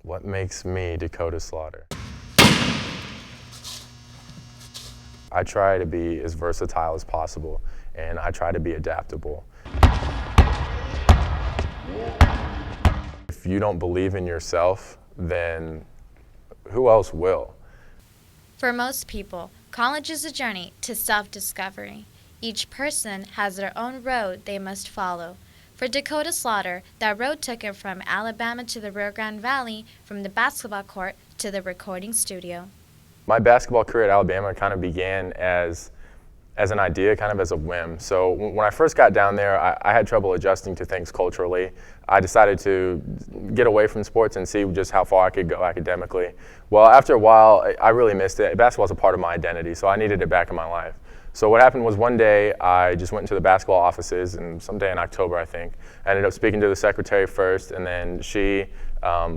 What makes me Dakota Slaughter? I try to be as versatile as possible, and I try to be adaptable. If you don't believe in yourself, then who else will? For most people, college is a journey to self-discovery. Each person has their own road they must follow. For Dakota Slaughter, that road took him from Alabama to the Rio Grande Valley, from the basketball court to the recording studio. My basketball career at Alabama kind of began as an idea, kind of as a whim. So when I first got down there, I had trouble adjusting to things culturally. I decided to get away from sports and see just how far I could go academically. Well, after a while, I really missed it. Basketball is a part of my identity, so I needed it back in my life. So what happened was one day I just went into the basketball offices, and someday in October, I think, I ended up speaking to the secretary first, and then she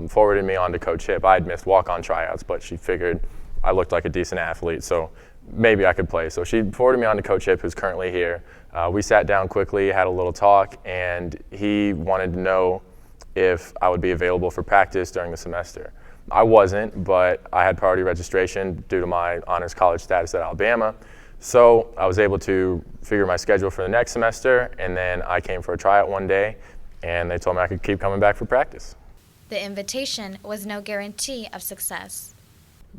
forwarded me on to Coach Hip. I had missed walk-on tryouts, but she figured I looked like a decent athlete, so maybe I could play. So she forwarded me on to Coach Hip, who's currently here. We sat down quickly, had a little talk, and he wanted to know if I would be available for practice during the semester. I wasn't, but I had priority registration due to my honors college status at Alabama. So I was able to figure my schedule for the next semester, and then I came for a tryout one day, and they told me I could keep coming back for practice. The invitation was no guarantee of success.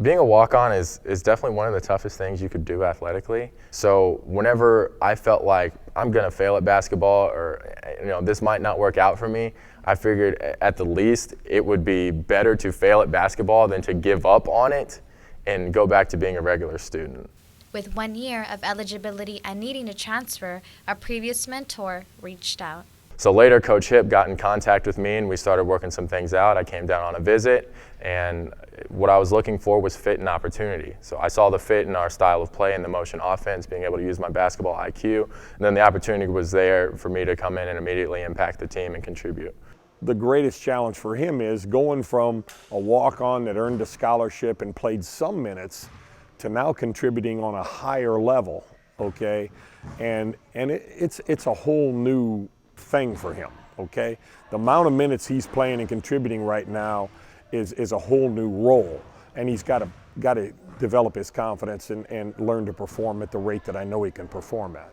Being a walk-on is definitely one of the toughest things you could do athletically. So whenever I felt like I'm gonna fail at basketball, or this might not work out for me, I figured at the least it would be better to fail at basketball than to give up on it and go back to being a regular student. With 1 year of eligibility and needing to transfer, a previous mentor reached out. So later, Coach Hip got in contact with me and we started working some things out. I came down on a visit, and what I was looking for was fit and opportunity. So I saw the fit in our style of play and the motion offense, being able to use my basketball IQ, and then the opportunity was there for me to come in and immediately impact the team and contribute. The greatest challenge for him is going from a walk-on that earned a scholarship and played some minutes to now contributing on a higher level, okay? And it's a whole new thing for him, okay? The amount of minutes he's playing and contributing right now is a whole new role, and he's got to develop his confidence and learn to perform at the rate that I know he can perform at.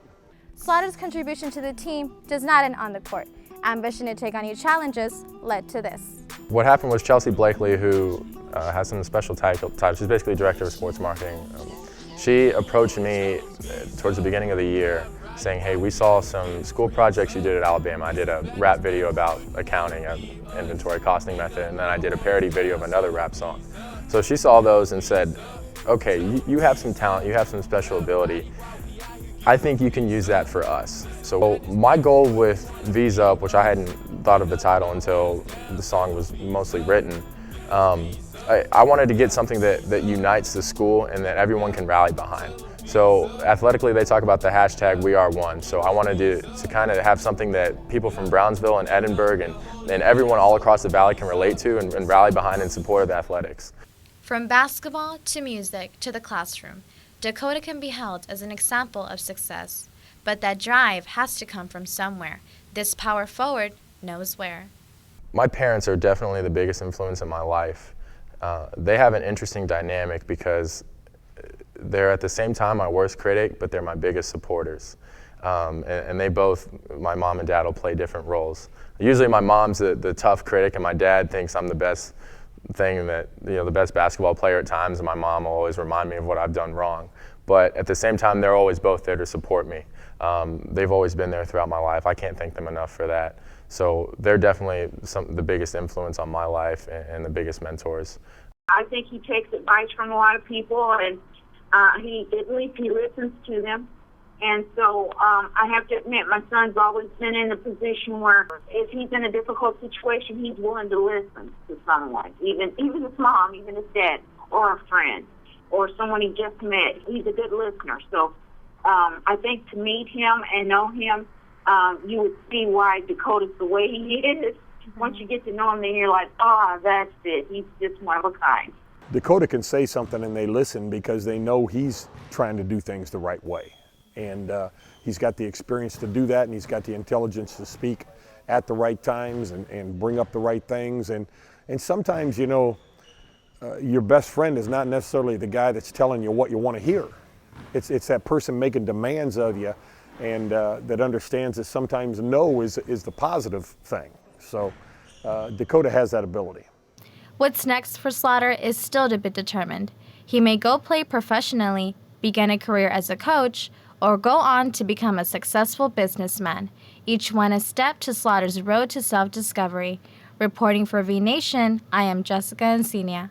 Slaughter's contribution to the team does not end on the court. Ambition to take on new challenges led to this. What happened was Chelsea Blakely, who has some special title, she's basically director of sports marketing. She approached me towards the beginning of the year saying, hey, we saw some school projects you did at Alabama. I did a rap video about accounting, an inventory costing method, and then I did a parody video of another rap song. So she saw those and said, okay, you have some talent, you have some special ability. I think you can use that for us. So my goal with V's Up, which I hadn't thought of the title until the song was mostly written, I wanted to get something that unites the school and that everyone can rally behind. So athletically, they talk about the hashtag #WeAreOne. So I wanted to kind of have something that people from Brownsville and Edinburgh and everyone all across the valley can relate to and rally behind in support of the athletics. From basketball to music to the classroom, Dakota can be held as an example of success. But that drive has to come from somewhere. This power forward knows where. My parents are definitely the biggest influence in my life. They have an interesting dynamic because they're at the same time my worst critic, but they're my biggest supporters. And they both, my mom and dad, will play different roles. Usually my mom's the tough critic, and my dad thinks I'm the best thing the best basketball player at times, and my mom will always remind me of what I've done wrong. But at the same time, they're always both there to support me. They've always been there throughout my life. I can't thank them enough for that. So they're definitely the biggest influence on my life and the biggest mentors. I think he takes advice from a lot of people, and at least he listens to them. And so I have to admit, my son's always been in a position where if he's in a difficult situation, he's willing to listen to someone, even his mom, even his dad, or a friend, or someone he just met. He's a good listener. So I think to meet him and know him, you would see why Dakota's the way he is. Once you get to know him, then you're like, that's it. He's just one of a kind. Dakota can say something and they listen because they know he's trying to do things the right way. And he's got the experience to do that, and he's got the intelligence to speak at the right times and bring up the right things. And And sometimes, you know, your best friend is not necessarily the guy that's telling you what you want to hear. It's that person making demands of you, and that understands that sometimes no is the positive thing. So Dakota has that ability. What's next for Slaughter is still to be determined. He may go play professionally, begin a career as a coach, or go on to become a successful businessman, each one a step to Slaughter's road to self-discovery. Reporting for V Nation, I am Jessica Encina.